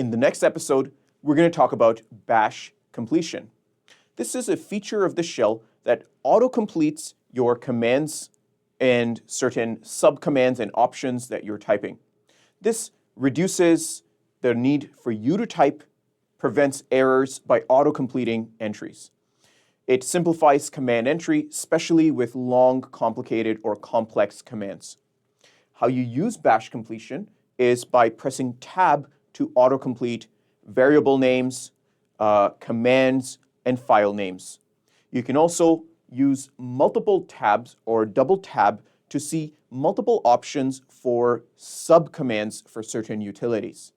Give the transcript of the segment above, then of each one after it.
In the next episode, we're going to talk about bash completion. This is a feature of the shell that auto-completes your commands and certain subcommands and options that you're typing. This reduces the need for you to type, prevents errors by auto-completing entries. It simplifies command entry, especially with long, complicated, or complex commands. How you use bash completion is by pressing tab to autocomplete variable names, commands, and file names. You can also use multiple tabs or double tab to see multiple options for subcommands for certain utilities.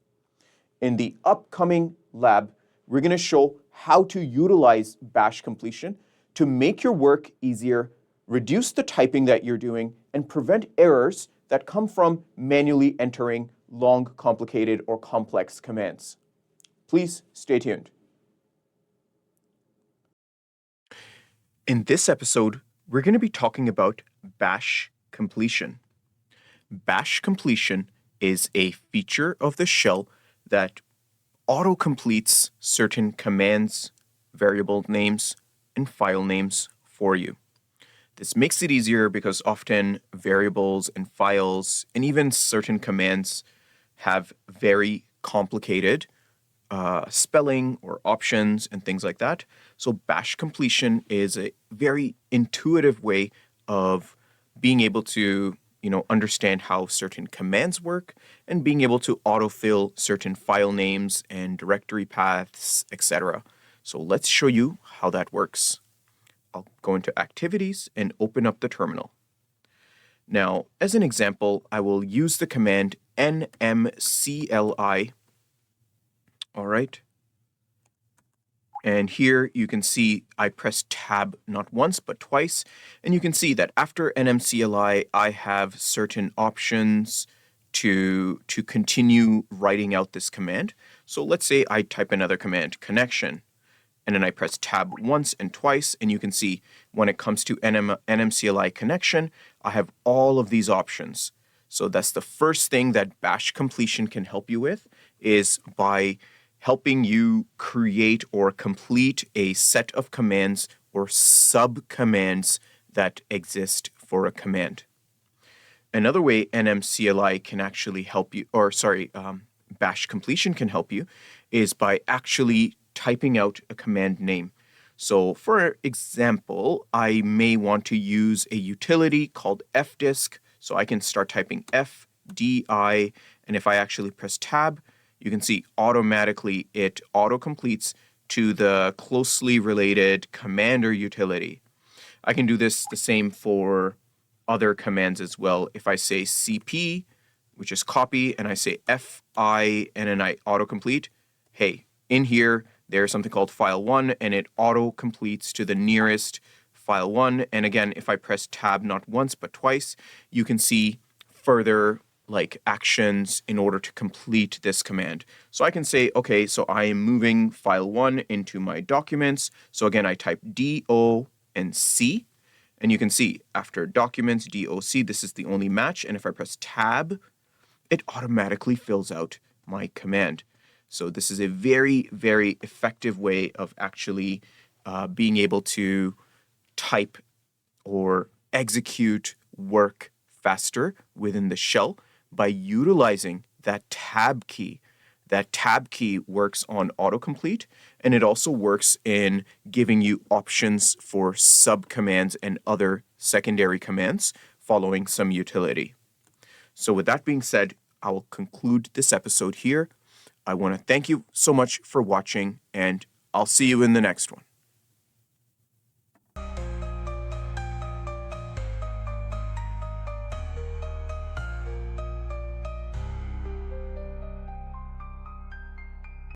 In the upcoming lab, we're going to show how to utilize bash completion to make your work easier, reduce the typing that you're doing, and prevent errors that come from manually entering long, complicated, or complex commands. Please stay tuned. In this episode, we're going to be talking about bash completion. Bash completion is a feature of the shell that auto-completes certain commands, variable names, and file names for you. This makes it easier because often variables and files and even certain commands have very complicated spelling or options and things like that. So bash completion is a very intuitive way of being able to understand how certain commands work and being able to autofill certain file names and directory paths, etc. So let's show you how that works. I'll go into Activities and open up the terminal. Now, as an example, I will use the command nmcli. All right. And here you can see I press tab not once but twice, and you can see that after nmcli I have certain options to continue writing out this command. So let's say I type another command, connection, and then I press tab once and twice, and you can see when it comes to nmcli connection, I have all of these options. So that's the first thing that bash completion can help you with, is by helping you create or complete a set of commands or subcommands that exist for a command. Another way nmcli can actually help you, bash completion can help you, is by actually typing out a command name. So for example, I may want to use a utility called fdisk. So I can start typing fdi, and if I actually press tab, you can see automatically it auto-completes to the closely related command or utility. I can do this the same for other commands as well. If I say cp, which is copy, and I say fi, and then I autocomplete, hey, in here, there's something called file1, and it auto-completes to the nearest file1. And again, if I press tab not once but twice, you can see further actions in order to complete this command. So I can say, okay, so I am moving file1 into my documents. So again, I type do and c, and you can see after documents, doc, this is the only match. And if I press tab, it automatically fills out my command. So this is a very, very effective way of actually being able to type or execute work faster within the shell by utilizing that tab key. That tab key works on autocomplete, and it also works in giving you options for subcommands and other secondary commands following some utility. So with that being said, I will conclude this episode here. I want to thank you so much for watching, and I'll see you in the next one.